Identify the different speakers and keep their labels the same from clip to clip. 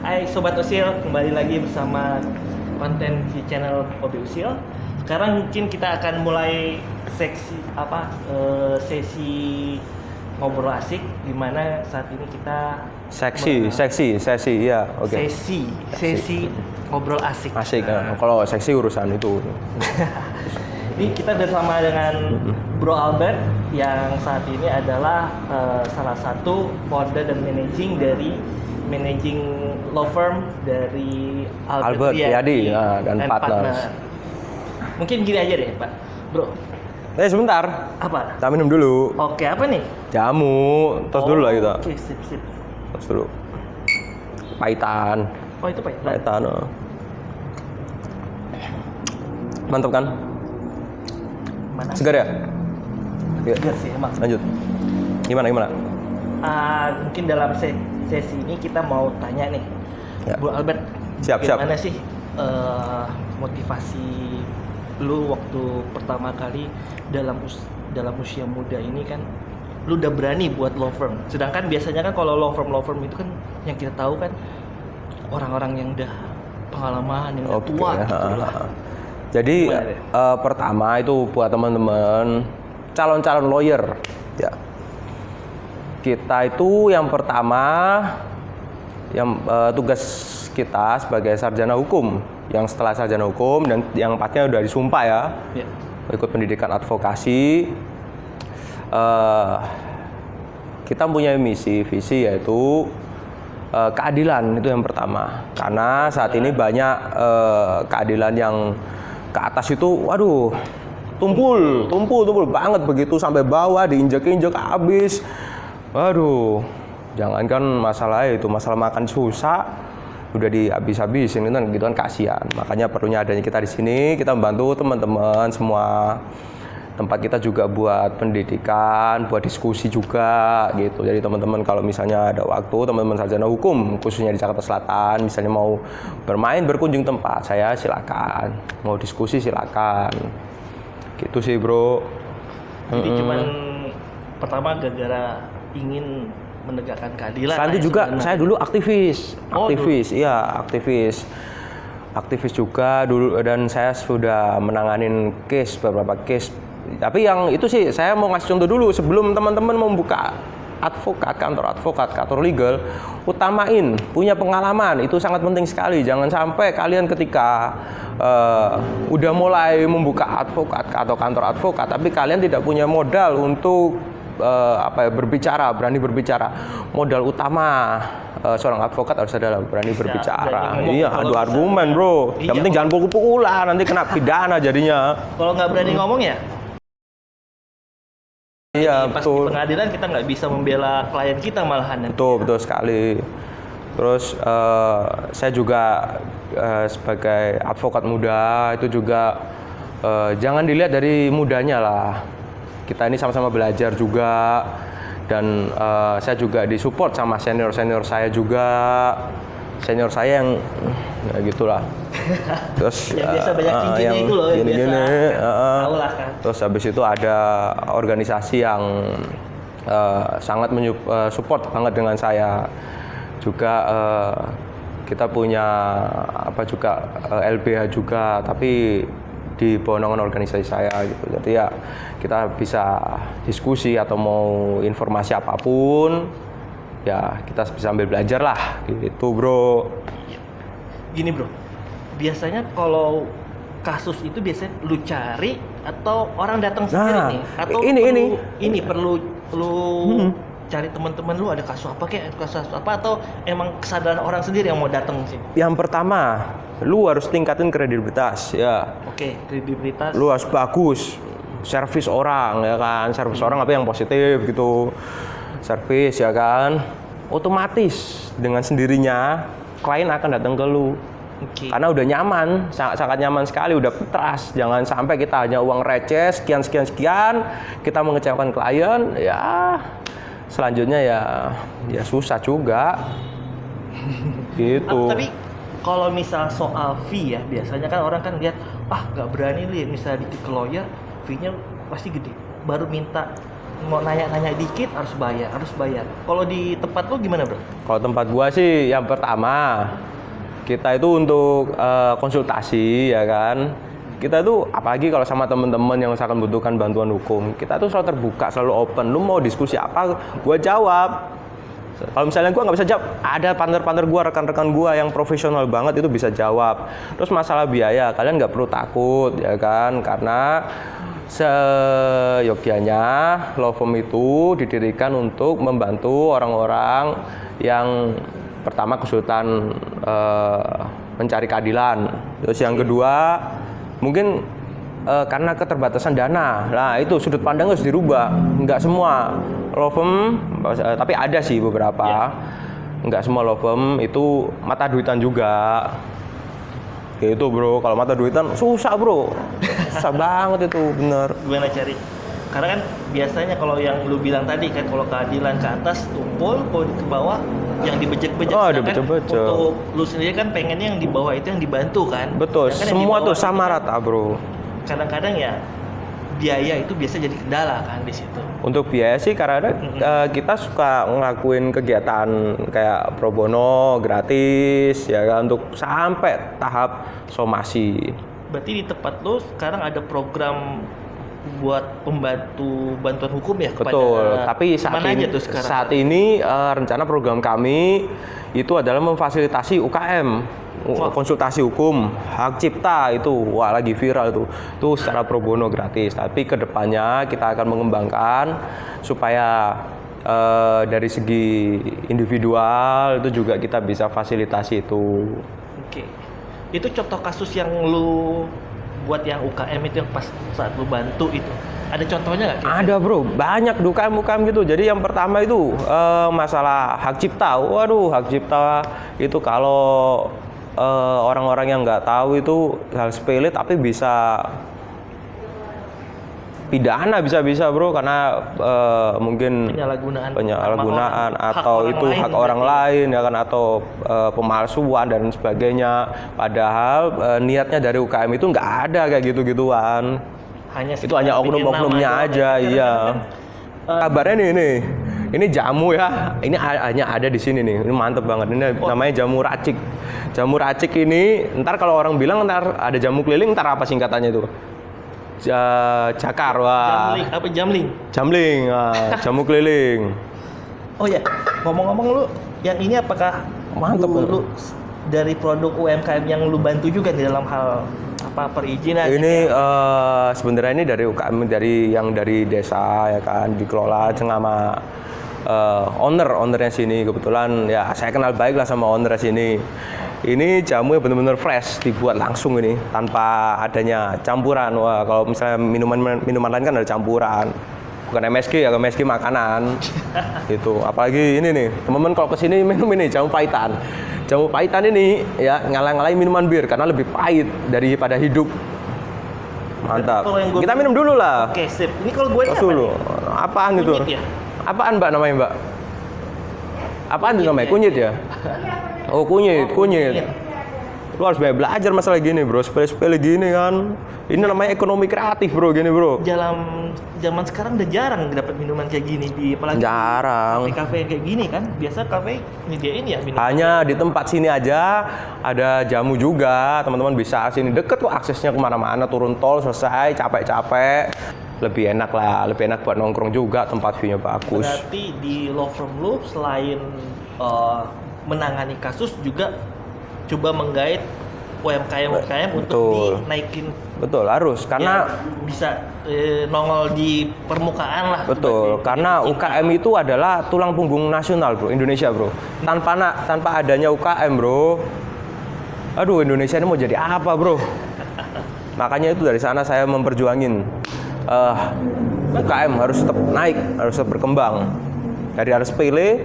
Speaker 1: Hai Sobat Usil, kembali lagi bersama konten di channel Hobi Usil. Sekarang mungkin kita akan mulai sesi ngobrol asik, di mana saat ini kita
Speaker 2: sesi ya, oke.
Speaker 1: Sesi ngobrol asik.
Speaker 2: Asik, kalau seksi urusan itu.
Speaker 1: Ini kita bersama dengan Bro Albert yang saat ini adalah salah satu founder dan managing law firm dari Albert
Speaker 2: Riyadi dan partner.
Speaker 1: Mungkin gini aja deh, Pak. Bro.
Speaker 2: Sebentar.
Speaker 1: Apa?
Speaker 2: Kita minum dulu.
Speaker 1: Oke, apa nih?
Speaker 2: Jamu. Tos dulu lah kita.
Speaker 1: Oke, sip.
Speaker 2: Tos dulu. Pahitan.
Speaker 1: Oh, itu pahitan.
Speaker 2: Pahitan. Mantap kan?
Speaker 1: Mana?
Speaker 2: Segar ya?
Speaker 1: Segar sih emang.
Speaker 2: Lanjut. Gimana?
Speaker 1: Mungkin dalam sesi ini kita mau tanya nih, ya. Bro Albert, gimana sih motivasi lu waktu pertama kali dalam usia muda ini kan, lu udah berani buat law firm. Sedangkan biasanya kan kalau law firm itu kan yang kita tahu kan orang-orang yang udah pengalaman, yang udah tua gitu lah.
Speaker 2: Jadi pertama itu buat teman-teman calon-calon lawyer ya. Kita itu yang pertama tugas kita sebagai sarjana hukum, yang setelah sarjana hukum dan yang pastinya udah disumpah ya. Ikut pendidikan advokasi. Kita punya visi yaitu keadilan, itu yang pertama. Karena saat ini banyak keadilan yang ke atas itu, waduh, tumpul banget begitu sampai bawah, diinjek-injek habis. Waduh, jangankan masalah makan susah udah dihabis-habisin gitu kan kasihan. Makanya perlunya adanya kita di sini, kita membantu teman-teman semua. Tempat kita juga buat pendidikan, buat diskusi juga gitu. Jadi teman-teman kalau misalnya ada waktu, teman-teman sarjana hukum khususnya di Jakarta Selatan, misalnya mau berkunjung tempat saya, silakan. Mau diskusi silakan. Gitu sih, Bro.
Speaker 1: Jadi cuman pertama gara-gara ingin menegakkan keadilan.
Speaker 2: Selain itu juga sebenarnya. Saya dulu aktivis. Aktivis juga dulu, dan saya sudah menanganin beberapa case. Tapi yang itu sih saya mau ngasih contoh dulu sebelum teman-teman membuka kantor legal, utamain punya pengalaman, itu sangat penting sekali. Jangan sampai kalian ketika udah mulai membuka atau kantor advokat, tapi kalian tidak punya modal untuk berani berbicara. Modal utama seorang advokat harus adalah berani berbicara. Iya, adu argumen, Bro. Yang penting jangan pukul-pukulan, nanti kena pidana jadinya.
Speaker 1: Kalau nggak berani ngomong ya?
Speaker 2: Iya,
Speaker 1: pas
Speaker 2: betul.
Speaker 1: Di pengadilan kita nggak bisa membela klien kita malahan.
Speaker 2: Betul sekali. Terus saya juga sebagai advokat muda itu juga jangan dilihat dari mudanya lah. Kita ini sama-sama belajar juga, dan saya juga disupport sama senior saya juga. Senior saya yang gitulah. Terus
Speaker 1: yang biasa banyak cincinnya itu loh, yang biasa. Tahulah kan.
Speaker 2: Terus habis itu ada organisasi yang sangat support banget dengan saya. Juga kita punya LBH juga, tapi di bawah naungan organisasi saya gitu. Jadi ya kita bisa diskusi atau mau informasi apapun ya kita bisa sambil belajar lah gitu bro.
Speaker 1: Gini bro, biasanya kalau kasus itu biasanya lu cari atau orang datang sendiri nih? Atau perlu cari teman-teman lu ada kasus apa atau emang kesadaran orang sendiri yang mau datang sih?
Speaker 2: Yang pertama, lu harus tingkatin kredibilitas ya.
Speaker 1: Oke, kredibilitas.
Speaker 2: Lu harus bagus, servis orang ya kan, servis orang apa yang positif gitu, servis ya kan. Otomatis dengan sendirinya klien akan datang ke lu.
Speaker 1: Okay.
Speaker 2: Karena udah nyaman, sangat nyaman sekali, udah trust. Jangan sampai kita hanya uang receh sekian, kita mengecewakan klien, ya selanjutnya ya susah juga. Gitu.
Speaker 1: Tapi kalau misal soal fee ya, biasanya kan orang kan lihat, nggak berani nih misalnya dikit ke lawyer, fee-nya pasti gede. Baru minta mau nanya dikit harus bayar. Kalau di tempat lu gimana bro?
Speaker 2: Kalau tempat gua sih yang pertama, kita itu untuk konsultasi ya kan. Kita tuh apalagi kalau sama teman-teman yang misalkan membutuhkan bantuan hukum, kita tuh selalu terbuka, selalu open. Lu mau diskusi apa, gua jawab. Kalau misalnya gua nggak bisa jawab, ada partner gua, rekan-rekan gua yang profesional banget itu bisa jawab. Terus masalah biaya, kalian nggak perlu takut ya kan, karena seyogyanya law firm itu didirikan untuk membantu orang-orang yang pertama kesulitan mencari keadilan. Terus yang kedua mungkin karena keterbatasan dana. Nah itu sudut pandang harus dirubah. Nggak semua law firm, tapi ada sih beberapa. Nggak semua law firm itu mata duitan juga. Gitu bro, kalau mata duitan susah bro. Susah banget itu, bener.
Speaker 1: Gimana cari? Karena kan biasanya kalau yang lu bilang tadi kan, kalau keadilan ke atas tumpul, kalau ke bawah yang dibejek-bejek. Untuk lu sendiri kan pengennya yang di bawah itu yang dibantu kan.
Speaker 2: Betul, semua tuh sama rata bro.
Speaker 1: Kadang-kadang ya biaya itu biasa jadi kendala kan di situ.
Speaker 2: Untuk biaya sih karena kita suka ngelakuin kegiatan kayak pro bono gratis ya kan, untuk sampai tahap somasi.
Speaker 1: Berarti di tempat lo sekarang ada program buat pembantu bantuan hukum ya?
Speaker 2: Betul. Tapi saat ini rencana program kami itu adalah memfasilitasi UKM. Konsultasi hukum, hak cipta itu, lagi viral itu secara pro bono gratis. Tapi kedepannya kita akan mengembangkan supaya dari segi individual itu juga kita bisa fasilitasi itu.
Speaker 1: Oke, itu contoh kasus yang lu buat yang UKM itu yang pas saat lu bantu itu, ada contohnya nggak?
Speaker 2: Ada bro, banyak UKM gitu. Jadi yang pertama itu masalah hak cipta. Waduh, hak cipta itu kalau orang-orang yang nggak tahu itu hal sepele tapi bisa pidana, bisa bro, karena mungkin penyalahgunaan atau itu hak orang lain ya kan, atau pemalsuan dan sebagainya. Padahal niatnya dari UKM itu nggak ada kayak gitu-gituan. Itu hanya oknum-oknumnya aja, iya. Kabarnya ini jamu ya, ini hanya ada di sini nih, ini mantep banget. Ini namanya jamu racik. Jamu racik ini, ntar kalau orang bilang ntar ada jamu keliling, ntar apa singkatannya itu? Jakar, wah.
Speaker 1: Jamling?
Speaker 2: Jamling, jamu keliling.
Speaker 1: Oh ya, ngomong-ngomong lu, yang ini apakah
Speaker 2: mantep
Speaker 1: lu dari produk UMKM yang lu bantu juga di dalam hal apa perizinan?
Speaker 2: Ini sebenarnya ini dari UKM dari desa ya kan, dikelola sama ownernya sini. Kebetulan ya saya kenal baik lah sama ownernya sini. Ini jamu yang benar-benar fresh, dibuat langsung ini tanpa adanya campuran. Wah, kalau misalnya minuman lain kan ada campuran. Bukan MSG ya, MSG makanan. Gitu. Apalagi ini nih, teman-teman kalau kesini minum ini jamu pahitan. Jamu pahitan ini ya ngalah-ngalahin minuman bir karena lebih pahit daripada hidup. Mantap. Kita minum dulu lah.
Speaker 1: Oke, sip. Ini kalau gue
Speaker 2: dulu. Apaan itu?
Speaker 1: Ya?
Speaker 2: Apaan Mbak namanya Mbak? Apaan itu namanya? Kunyit ya? Oh kunyit. Lu harus banyak belajar masalah gini bro, sepele-sepele gini kan. Ini namanya ekonomi kreatif bro, gini bro.
Speaker 1: Zaman sekarang udah jarang dapat minuman kayak gini, apalagi
Speaker 2: jarang.
Speaker 1: Kafe kayak gini kan, biasa kafe nyediain ya minuman.
Speaker 2: Hanya di tempat sini aja ada jamu juga, teman-teman bisa sini deket kok, aksesnya kemana-mana, turun tol selesai, capek-capek. lebih enak lah, lebih enak buat nongkrong juga, tempat view-nya bagus.
Speaker 1: Berarti di law firm lu selain menangani kasus juga coba menggait UMKM untuk
Speaker 2: Betul.
Speaker 1: dinaikin,
Speaker 2: Betul, harus karena
Speaker 1: ya, bisa nongol di permukaan lah.
Speaker 2: betul,
Speaker 1: sebagai
Speaker 2: karena
Speaker 1: pecinta.
Speaker 2: UKM itu adalah tulang punggung nasional, bro, Indonesia, bro. Tanpa adanya UKM, bro, aduh, Indonesia ini mau jadi apa, bro? Makanya itu dari sana saya memperjuangin UKM harus tetap naik, harus tetap berkembang. Dari harus sepele,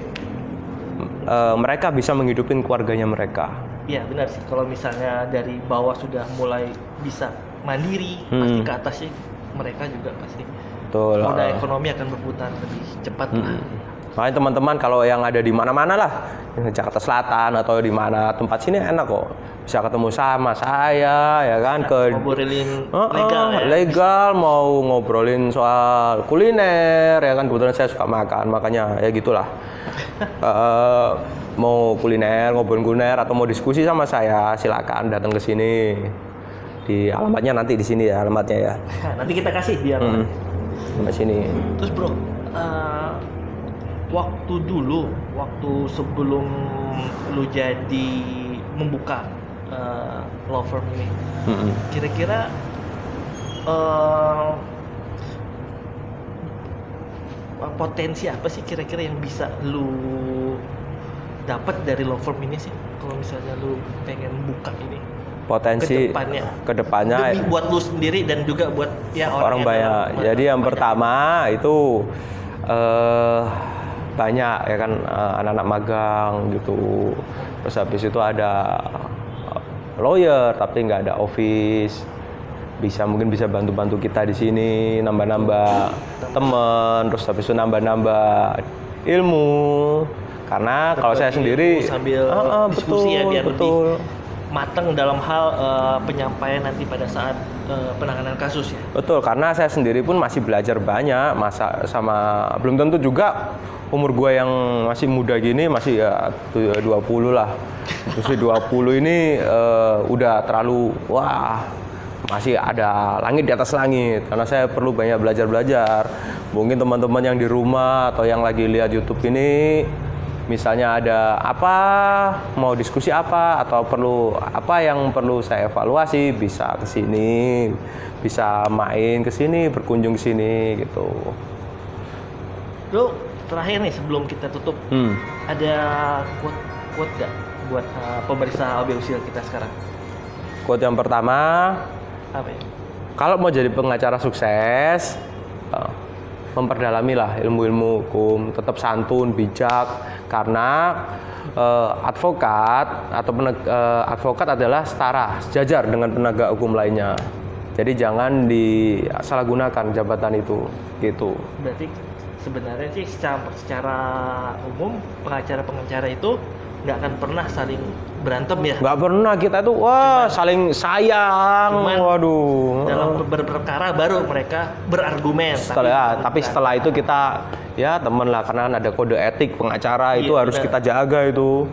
Speaker 2: mereka bisa menghidupin keluarganya mereka.
Speaker 1: Iya benar sih, kalau misalnya dari bawah sudah mulai bisa mandiri, pasti ke atasnya mereka juga pasti
Speaker 2: Betul.
Speaker 1: roda ekonomi akan berputar lebih cepat lah.
Speaker 2: Makanya teman-teman kalau yang ada di mana-mana lah, di Jakarta Selatan atau di mana tempat sini enak kok, bisa ketemu sama saya, ya kan,
Speaker 1: Ngobrolin legal ya.
Speaker 2: legal, mau ngobrolin soal kuliner, ya kan, kebetulan saya suka makan, makanya ya gitulah. Mau kuliner, ngobrolin kuliner atau mau diskusi sama saya, silakan datang ke sini. Di alamatnya nanti di sini ya, alamatnya ya.
Speaker 1: Nanti kita kasih biar.
Speaker 2: Di sini.
Speaker 1: Terus bro, waktu sebelum lu jadi membuka law firm ini, kira-kira potensi apa sih kira-kira yang bisa lu dapat dari law firm ini sih? Kalau misalnya lu pengen buka ini,
Speaker 2: Potensi kedepannya
Speaker 1: demi buat lu sendiri dan juga buat ya
Speaker 2: orang
Speaker 1: yang
Speaker 2: banyak.
Speaker 1: dalam-
Speaker 2: Jadi yang
Speaker 1: banyak.
Speaker 2: pertama itu banyak ya kan, anak-anak magang gitu. Terus habis itu ada lawyer tapi nggak ada office. Mungkin bisa bantu-bantu kita di sini, nambah-nambah teman, terus habis itu nambah-nambah ilmu. Karena kalau saya sendiri
Speaker 1: sambil diskusi ya biar
Speaker 2: betul.
Speaker 1: lebih matang dalam hal penyampaian nanti pada saat penanganan kasus ya.
Speaker 2: Betul, karena saya sendiri pun masih belajar banyak, belum tentu juga umur gue yang masih muda gini, masih ya 20 lah. Terus 20 ini udah terlalu, masih ada langit di atas langit. Karena saya perlu banyak belajar. Mungkin teman-teman yang di rumah atau yang lagi lihat YouTube ini, misalnya ada apa, mau diskusi apa, atau apa yang perlu saya evaluasi, bisa ke sini, bisa main ke sini, berkunjung ke sini gitu.
Speaker 1: Lo terakhir nih sebelum kita tutup, ada quote gak buat pemeriksa audio visual kita sekarang?
Speaker 2: Quote yang pertama,
Speaker 1: Apa ya?
Speaker 2: kalau mau jadi pengacara sukses, memperdalamilah ilmu-ilmu hukum, tetap santun, bijak, karena advokat adalah setara, sejajar dengan penegak hukum lainnya. Jadi jangan disalahgunakan jabatan itu, gitu.
Speaker 1: Berarti sebenarnya sih secara umum pengacara-pengacara itu nggak akan pernah saling berantem ya.
Speaker 2: Nggak pernah, kita tuh saling sayang. Waduh.
Speaker 1: Dalam berperkara baru mereka berargumen.
Speaker 2: Tapi setelah itu kita ya teman lah, karena ada kode etik pengacara itu harus kita jaga itu.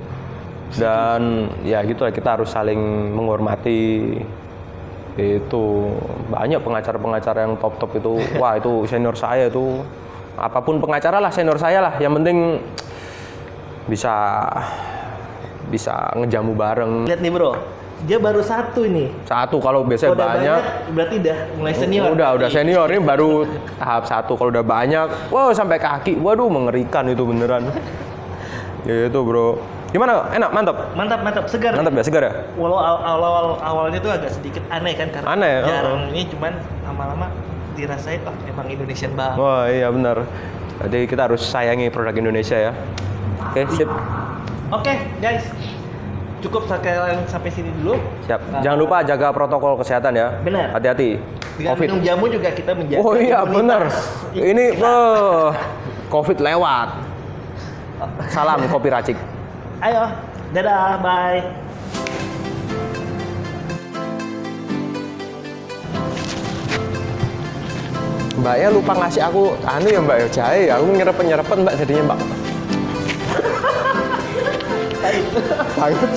Speaker 2: Dan ya gitu lah, kita harus saling menghormati. Itu banyak pengacara-pengacara yang top-top itu. Wah, itu senior saya itu. Apapun pengacara lah, senior saya lah. Yang penting bisa ngejamu bareng.
Speaker 1: Lihat nih bro, dia baru satu ini.
Speaker 2: Satu, kalau biasanya banyak
Speaker 1: berarti udah mulai senior.
Speaker 2: Udah senior, ini baru tahap 1. Kalau udah banyak, sampai kaki, waduh, mengerikan itu beneran. Gitu bro. Gimana? Enak, mantap.
Speaker 1: Mantap, segar.
Speaker 2: Mantap ya, segar ya.
Speaker 1: Walau awalnya tuh agak sedikit aneh kan, karena
Speaker 2: Aneh,
Speaker 1: jarang ini, cuman lama-lama dirasain emang Indonesian banget.
Speaker 2: Wah iya benar. Jadi kita harus sayangi produk Indonesia ya. Oke, sip.
Speaker 1: Oke, guys. Cukup sampai sini dulu.
Speaker 2: Siap. Jangan lupa jaga protokol kesehatan ya.
Speaker 1: Benar.
Speaker 2: Hati-hati.
Speaker 1: Dengan
Speaker 2: Covid.
Speaker 1: minum jamu juga kita menjaga.
Speaker 2: Oh iya
Speaker 1: imunitas.
Speaker 2: benar. Ini Covid lewat. Salam kopi racik.
Speaker 1: Ayo, dadah, bye.
Speaker 2: Mbaknya lupa ngasih aku ya Mbak ya, jahe. Aku nyerepet Mbak jadinya Mbak. Banget.